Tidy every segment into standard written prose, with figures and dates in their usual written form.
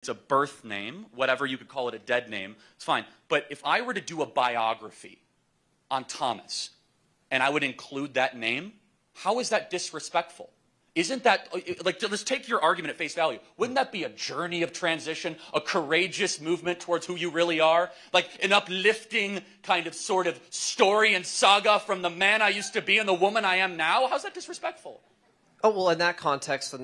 it's a birth name, whatever, you could call it a dead name, it's fine. But if I were to do a biography on Thomas, and I would include that name, how is that disrespectful? Isn't that, like, let's take your argument at face value. Wouldn't that be a journey of transition, a courageous movement towards who you really are? Like an uplifting kind of sort of story and saga from the man I used to be and the woman I am now? How's that disrespectful? Oh, well, in that context,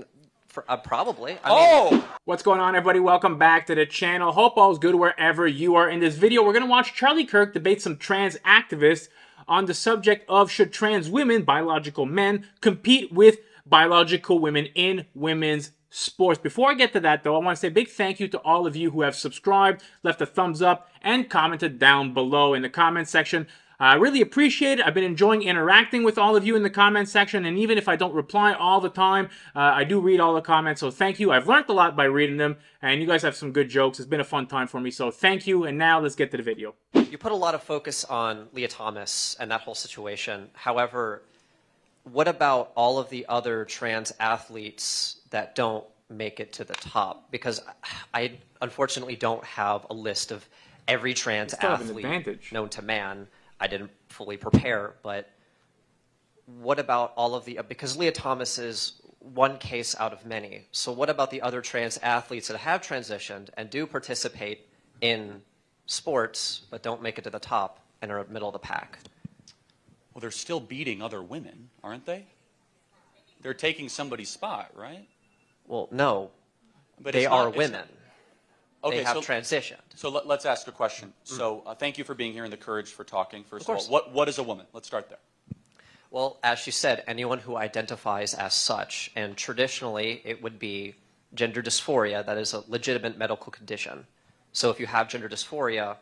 probably. I mean, what's going on, everybody? Welcome back to the channel. Hope all's good wherever you are. In this video, we're going to watch Charlie Kirk debate some trans activists on the subject of should trans women, biological men, compete with biological women in women's sports. Before I get to that, though, I want to say a big thank you to all of you who have subscribed, left a thumbs up, and commented down below in the comment section. I really appreciate it. I've been enjoying interacting with all of you in the comment section, and even if I don't reply all the time, I do read all the comments, so thank you. I've learned a lot by reading them, and you guys have some good jokes. It's been a fun time for me, so thank you, and now let's get to the video. You put a lot of focus on Leah Thomas and that whole situation. However, what about all of the other trans athletes that don't make it to the top? Because I unfortunately don't have a list of every trans athlete known to man. I didn't fully prepare, but what about all of the, because Leah Thomas is one case out of many. So what about the other trans athletes that have transitioned and do participate in sports, but don't make it to the top and are middle of the pack? Well, they're still beating other women, aren't they? They're taking somebody's spot, right? Well, no, but they are women. Okay, they have transitioned. So let's ask a question. So thank you for being here and the courage for talking. First of all, what is a woman? Let's start there. Well, as she said, anyone who identifies as such, and traditionally it would be gender dysphoria. That is a legitimate medical condition. So if you have gender dysphoria,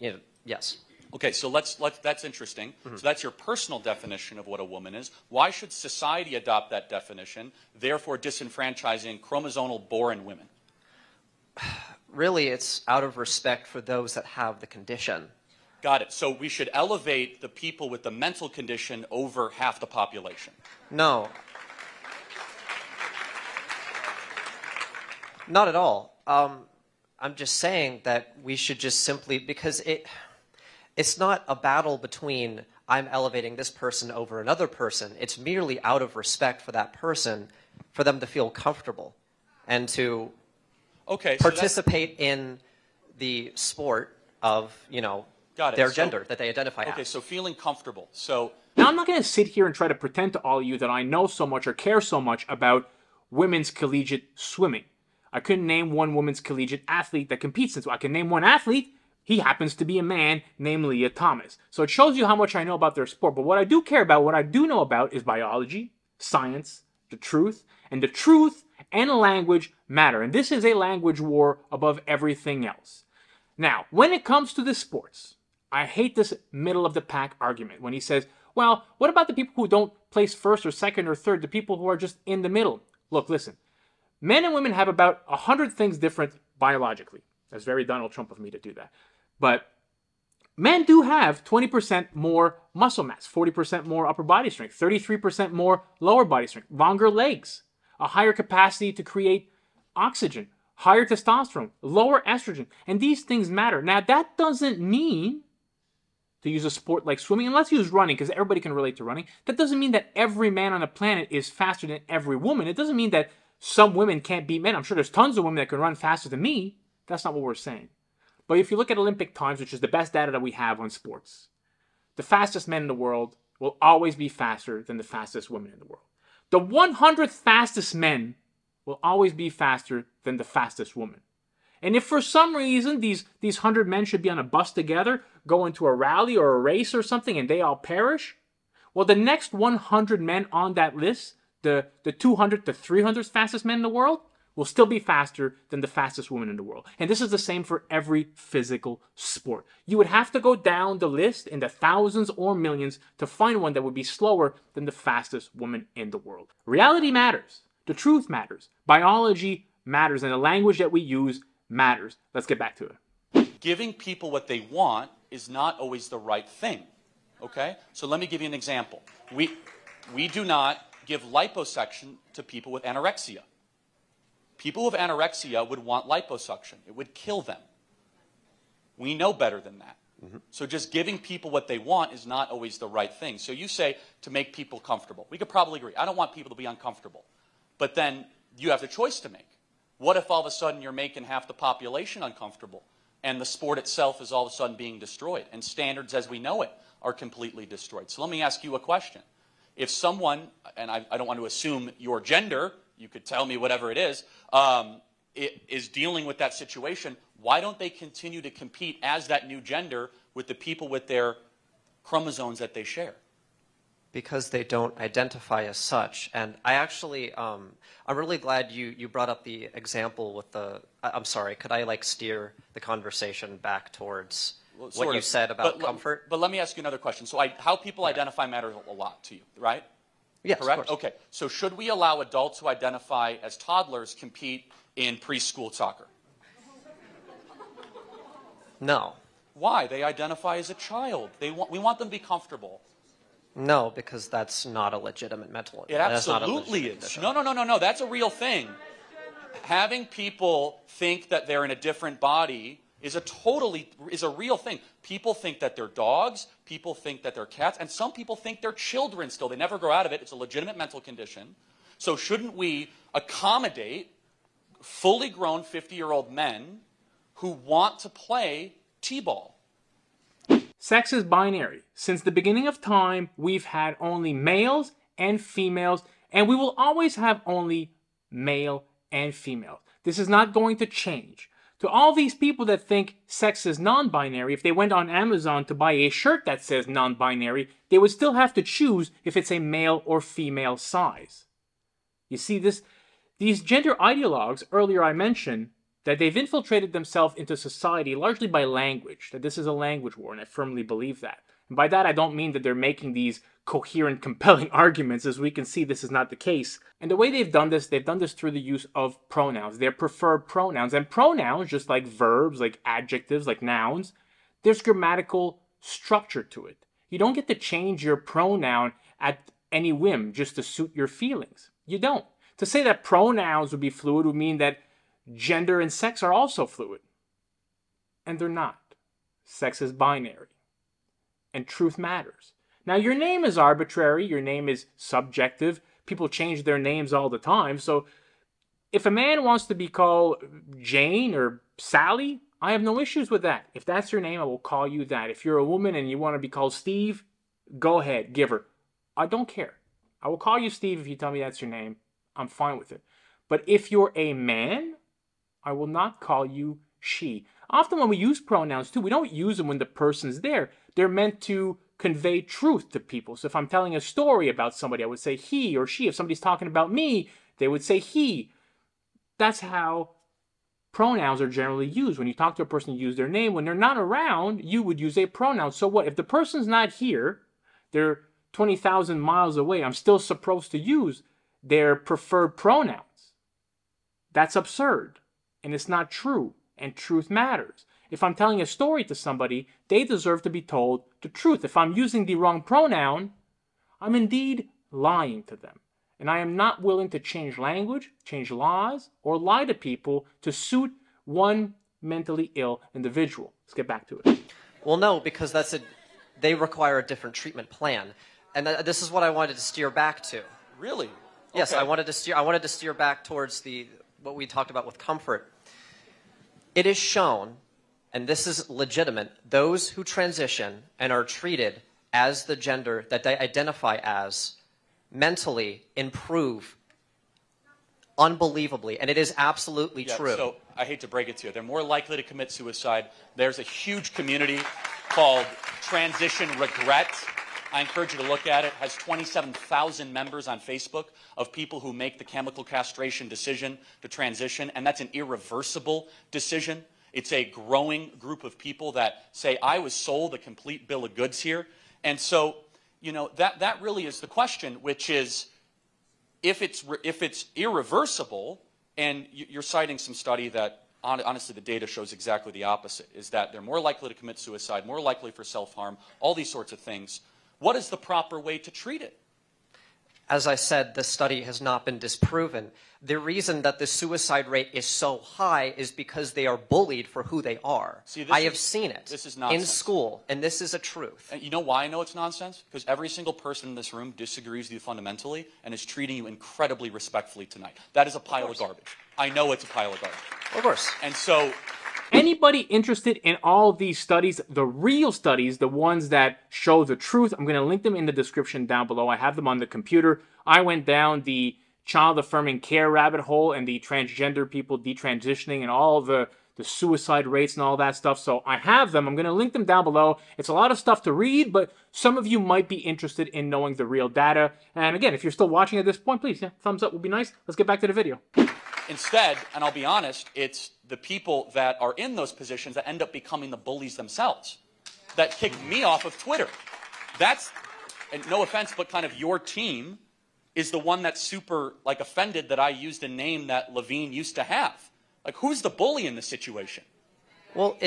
you know, yes. Okay, so that's interesting. So that's your personal definition of what a woman is. Why should society adopt that definition, therefore disenfranchising chromosomal-born women? Really, it's out of respect for those that have the condition. Got it. So we should elevate the people with the mental condition over half the population. No. Not at all. I'm just saying that we should just simply, because it's not a battle between I'm elevating this person over another person. It's merely out of respect for that person, for them to feel comfortable and to participate in the sport of, you know, their gender that they identify as. Okay, so feeling comfortable. So now I'm not going to sit here and try to pretend to all of you that I know so much or care so much about women's collegiate swimming. I couldn't name one women's collegiate athlete that competes in. So I can name one athlete. He happens to be a man named Leah Thomas. So it shows you how much I know about their sport. But what I do care about, what I do know about is biology, science, the truth. And the truth and language matter. And this is a language war above everything else. Now, when it comes to the sports, I hate this middle-of-the-pack argument when he says, well, what about the people who don't place first or second or third, the people who are just in the middle? Look, listen, men and women have about 100 things different biologically. That's very Donald Trump of me to do that. But men do have 20% more muscle mass, 40% more upper body strength, 33% more lower body strength, longer legs, a higher capacity to create oxygen, higher testosterone, lower estrogen, and these things matter. Now, that doesn't mean, to use a sport like swimming, and let's use running because everybody can relate to running, that doesn't mean that every man on the planet is faster than every woman. It doesn't mean that some women can't beat men. I'm sure there's tons of women that can run faster than me. That's not what we're saying. But if you look at Olympic times, which is the best data that we have on sports, the fastest men in the world will always be faster than the fastest women in the world. The 100th fastest men will always be faster than the fastest woman. And if for some reason these 100 men should be on a bus together, go into a rally or a race or something, and they all perish, well, the next 100 men on that list, the 200 to 300 fastest men in the world, will still be faster than the fastest woman in the world. And this is the same for every physical sport. You would have to go down the list in the thousands or millions to find one that would be slower than the fastest woman in the world. Reality matters. The truth matters. Biology matters. And the language that we use matters. Let's get back to it. Giving people what they want is not always the right thing. Okay? So let me give you an example. We do not give liposuction to people with anorexia. People with anorexia would want liposuction. It would kill them. We know better than that. So just giving people what they want is not always the right thing. So you say to make people comfortable. We could probably agree. I don't want people to be uncomfortable. But then you have the choice to make. What if all of a sudden you're making half the population uncomfortable and the sport itself is all of a sudden being destroyed and standards as we know it are completely destroyed? So let me ask you a question. If someone, and I don't want to assume your gender, you could tell me whatever it is dealing with that situation, why don't they continue to compete as that new gender with the people with their chromosomes that they share? Because they don't identify as such. And I actually, I'm really glad you brought up the example with the, I'm sorry, could I like steer the conversation back towards what you said about comfort? But let me ask you another question. So how people identify matters a lot to you, right? Yes, correct? Of course. Okay. So should we allow adults who identify as toddlers compete in preschool soccer? No. Why? They identify as a child. We want them to be comfortable. No, because that's not a legitimate mental. It absolutely is. No. That's a real thing. Having people think that they're in a different body is a real thing. People think that they're dogs. People think that they're cats. And some people think they're children still. They never grow out of it. It's a legitimate mental condition. So shouldn't we accommodate fully grown 50-year-old men who want to play t-ball? Sex is binary. Since the beginning of time, we've had only males and females, and we will always have only male and female. This is not going to change. To all these people that think sex is non-binary, if they went on Amazon to buy a shirt that says non-binary, they would still have to choose if it's a male or female size. You see, these gender ideologues, earlier I mentioned, that they've infiltrated themselves into society largely by language, that this is a language war, and I firmly believe that. And by that, I don't mean that they're making these coherent, compelling arguments. As we can see, this is not the case. And the way they've done this through the use of pronouns, their preferred pronouns. And pronouns, just like verbs, like adjectives, like nouns, there's grammatical structure to it. You don't get to change your pronoun at any whim just to suit your feelings. You don't. To say that pronouns would be fluid would mean that gender and sex are also fluid. And they're not. Sex is binary. And truth matters. Now, your name is arbitrary. Your name is subjective. People change their names all the time. So if a man wants to be called Jane or Sally, I have no issues with that. If that's your name, I will call you that. If you're a woman and you want to be called Steve, go ahead, give her. I don't care. I will call you Steve if you tell me that's your name. I'm fine with it. But if you're a man, I will not call you she. Often when we use pronouns too, we don't use them when the person's there. They're meant to convey truth to people. So if I'm telling a story about somebody, I would say he or she. If somebody's talking about me, they would say he. That's how pronouns are generally used. When you talk to a person, you use their name. When they're not around, you would use a pronoun. So what? If the person's not here, they're 20,000 miles away, I'm still supposed to use their preferred pronouns. That's absurd. And it's not true. And truth matters. If I'm telling a story to somebody, they deserve to be told the truth. If I'm using the wrong pronoun, I'm indeed lying to them. And I am not willing to change language, change laws, or lie to people to suit one mentally ill individual. Let's get back to it. Well, no, because they require a different treatment plan. And this is what I wanted to steer back to. Really? Yes, okay. I wanted to steer back towards what we talked about with comfort. It is shown, and this is legitimate, those who transition and are treated as the gender that they identify as mentally improve unbelievably, and it is absolutely true. So I hate to break it to you. They're more likely to commit suicide. There's a huge community called Transition Regret. I encourage you to look at it. It has 27,000 members on Facebook of people who make the chemical castration decision to transition, and that's an irreversible decision. It's a growing group of people that say, I was sold a complete bill of goods here. And so, you know, that really is the question, which is, if it's irreversible, and you're citing some study that, honestly, the data shows exactly the opposite, is that they're more likely to commit suicide, more likely for self-harm, all these sorts of things. What is the proper way to treat it? As I said, the study has not been disproven. The reason that the suicide rate is so high is because they are bullied for who they are. See, I have seen it this is nonsense. in school, and this is a truth. And you know why I know it's nonsense? Because every single person in this room disagrees with you fundamentally and is treating you incredibly respectfully tonight. That is a pile of garbage. I know it's a pile of garbage. Of course. And so... Anybody interested in all these studies, the real studies, the ones that show the truth, I'm going to link them in the description down below. I have them on the computer. I went down the child affirming care rabbit hole and the transgender people detransitioning and all the suicide rates and all that stuff. So I have them. I'm going to link them down below. It's a lot of stuff to read, but some of you might be interested in knowing the real data. And again, if you're still watching at this point, please, thumbs up would be nice. Let's get back to the video. Instead, and I'll be honest, it's the people that are in those positions that end up becoming the bullies themselves that kick me off of Twitter. That's, and no offense, but kind of your team is the one that's super like offended that I used a name that Levine used to have. Like, who's the bully in this situation? Well,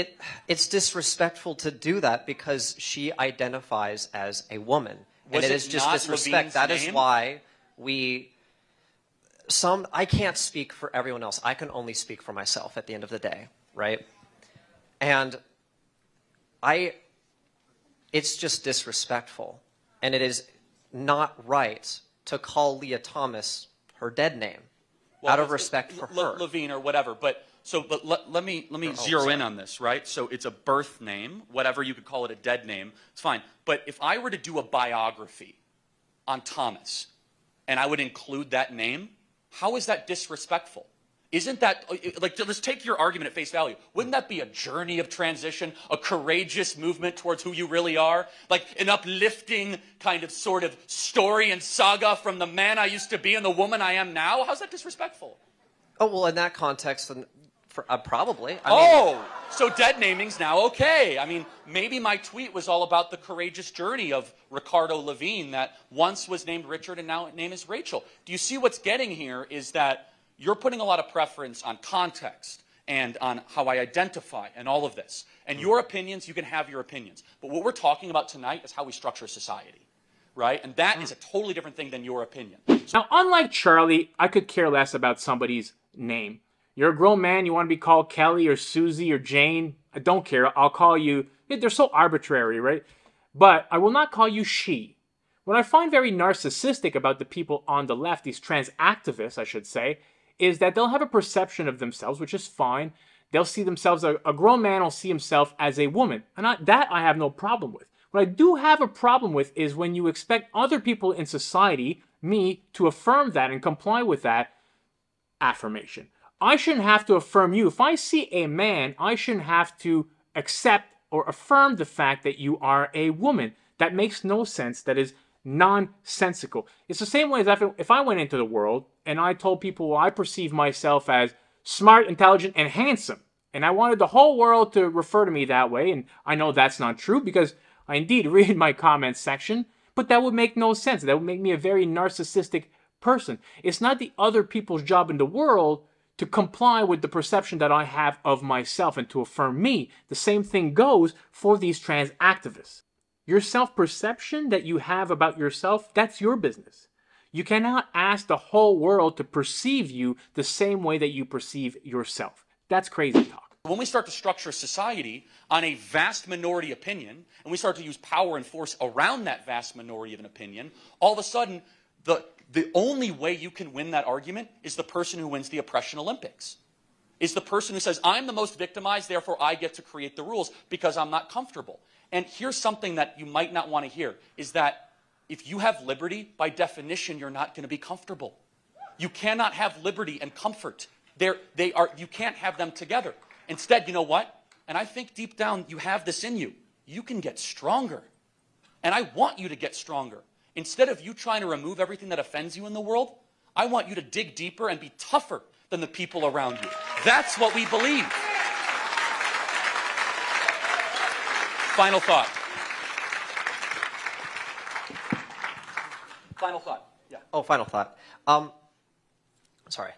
it's disrespectful to do that because she identifies as a woman. And it is just disrespect. That is why I can't speak for everyone else. I can only speak for myself at the end of the day, right? And it's just disrespectful. And it is not right to call Leah Thomas her dead name out of respect for her. Levine or whatever. But let me zero in on this, right? So it's a birth name, whatever you could call it, a dead name. It's fine. But if I were to do a biography on Thomas and I would include that name, how is that disrespectful? Isn't that, like, let's take your argument at face value. Wouldn't that be a journey of transition, a courageous movement towards who you really are? Like an uplifting kind of sort of story and saga from the man I used to be and the woman I am now? How's that disrespectful? Oh, well, in that context, probably. So dead naming's now okay. I mean, maybe my tweet was all about the courageous journey of Ricardo Levine that once was named Richard and now name is Rachel. Do you see what's getting here is that you're putting a lot of preference on context and on how I identify and all of this. And your opinions, you can have your opinions. But what we're talking about tonight is how we structure society, right? And that is a totally different thing than your opinion. Now, unlike Charlie, I could care less about somebody's name. You're a grown man, you want to be called Kelly or Susie or Jane. I don't care. I'll call you. They're so arbitrary, right? But I will not call you she. What I find very narcissistic about the people on the left, these trans activists, I should say, is that they'll have a perception of themselves, which is fine. They'll see themselves, a grown man will see himself as a woman. And that I have no problem with. What I do have a problem with is when you expect other people in society, me, to affirm that and comply with that affirmation. I shouldn't have to affirm you. If I see a man, I shouldn't have to accept or affirm the fact that you are a woman. That makes no sense. That is nonsensical. It's the same way as if I went into the world and I told people, well, I perceive myself as smart, intelligent, and handsome. And I wanted the whole world to refer to me that way. And I know that's not true because I indeed read my comments section, but that would make no sense. That would make me a very narcissistic person. It's not the other people's job in the world to comply with the perception that I have of myself and to affirm me. The same thing goes for these trans activists. Your self-perception that you have about yourself, that's your business. You cannot ask the whole world to perceive you the same way that you perceive yourself. That's crazy talk. When we start to structure society on a vast minority opinion, and we start to use power and force around that vast minority of an opinion, all of a sudden, the only way you can win that argument is the person who wins the oppression Olympics. Is the person who says, I'm the most victimized, therefore I get to create the rules because I'm not comfortable. And here's something that you might not want to hear, is that if you have liberty, by definition, you're not going to be comfortable. You cannot have liberty and comfort. You can't have them together. Instead, you know what? And I think deep down you have this in you. You can get stronger. And I want you to get stronger. Instead of you trying to remove everything that offends you in the world, I want you to dig deeper and be tougher than the people around you. That's what we believe. Final thought. Final thought. Yeah. Oh, final thought. Sorry.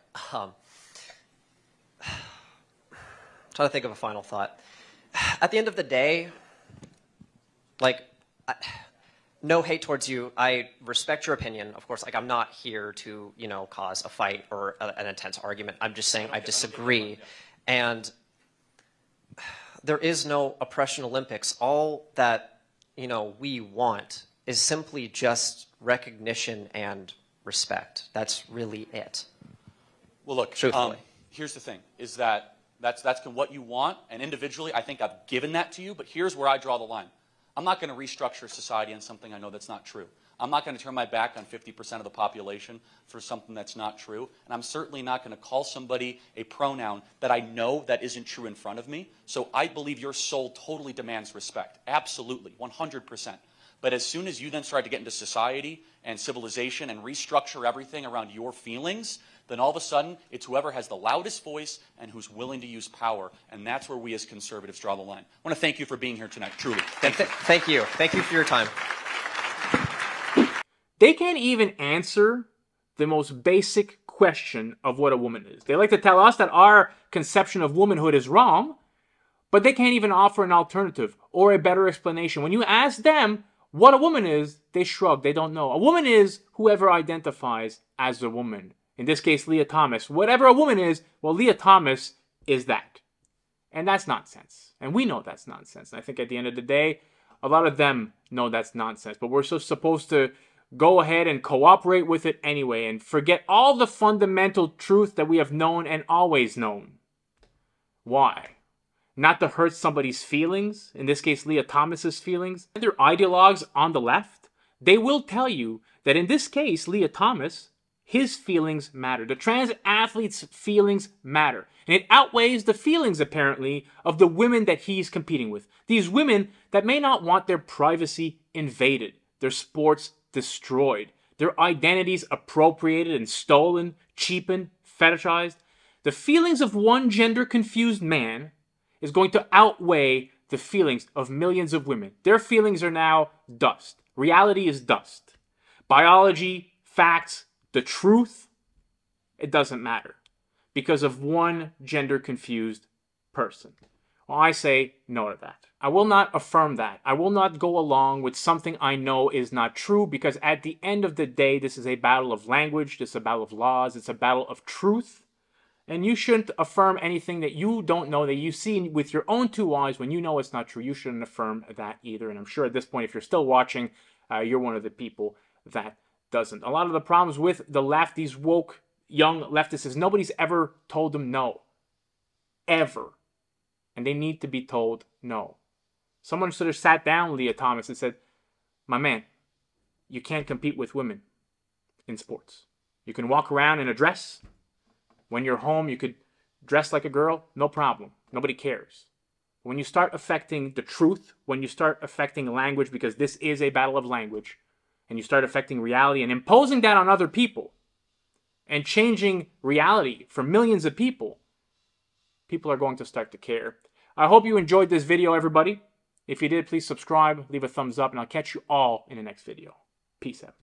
Trying to think of a final thought. At the end of the day, like, No hate towards you. I respect your opinion. Of course, like I'm not here to, you know, cause a fight or an intense argument. I'm just saying I disagree. And there is no oppression Olympics. All that, you know, we want is simply just recognition and respect. That's really it. Well, look, Truthfully. Here's the thing, is that that's what you want, and individually, I think I've given that to you, but here's where I draw the line. I'm not going to restructure society on something I know that's not true. I'm not going to turn my back on 50% of the population for something that's not true, and I'm certainly not going to call somebody a pronoun that I know that isn't true in front of me. So I believe your soul totally demands respect. Absolutely, 100%. But as soon as you then start to get into society and civilization and restructure everything around your feelings, then all of a sudden, it's whoever has the loudest voice and who's willing to use power. And that's where we as conservatives draw the line. I want to thank you for being here tonight, truly. Thank you. Thank you. Thank you for your time. They can't even answer the most basic question of what a woman is. They like to tell us that our conception of womanhood is wrong, but they can't even offer an alternative or a better explanation. When you ask them what a woman is, they shrug. They don't know. A woman is whoever identifies as a woman. In this case, Leah Thomas. Whatever a woman is, well, Leah Thomas is that. And that's nonsense. And we know that's nonsense. And I think at the end of the day, a lot of them know that's nonsense. But we're so supposed to go ahead and cooperate with it anyway and forget all the fundamental truth that we have known and always known. Why? Not to hurt somebody's feelings, in this case, Leah Thomas's feelings. And their ideologues on the left, they will tell you that in this case, Leah Thomas, his feelings matter. The trans athlete's feelings matter. And it outweighs the feelings, apparently, of the women that he's competing with. These women that may not want their privacy invaded, their sports destroyed, their identities appropriated and stolen, cheapened, fetishized. The feelings of one gender-confused man is going to outweigh the feelings of millions of women. Their feelings are now dust. Reality is dust. Biology, facts, the truth, it doesn't matter because of one gender-confused person. Well, I say no to that. I will not affirm that. I will not go along with something I know is not true because at the end of the day, this is a battle of language, this is a battle of laws, it's a battle of truth. And you shouldn't affirm anything that you don't know, that you see with your own two eyes when you know it's not true. You shouldn't affirm that either. And I'm sure at this point, if you're still watching, you're one of the people that doesn't. A lot of the problems with the left, these woke young leftists, is nobody's ever told them no. Ever. And they need to be told no. Someone should have sat down Leah Thomas and said, my man, you can't compete with women in sports. You can walk around in a dress. When you're home, you could dress like a girl. No problem. Nobody cares. When you start affecting the truth, when you start affecting language, because this is a battle of language, and you start affecting reality and imposing that on other people and changing reality for millions of people, people are going to start to care. I hope you enjoyed this video, everybody. If you did, please subscribe, leave a thumbs up, and I'll catch you all in the next video. Peace out.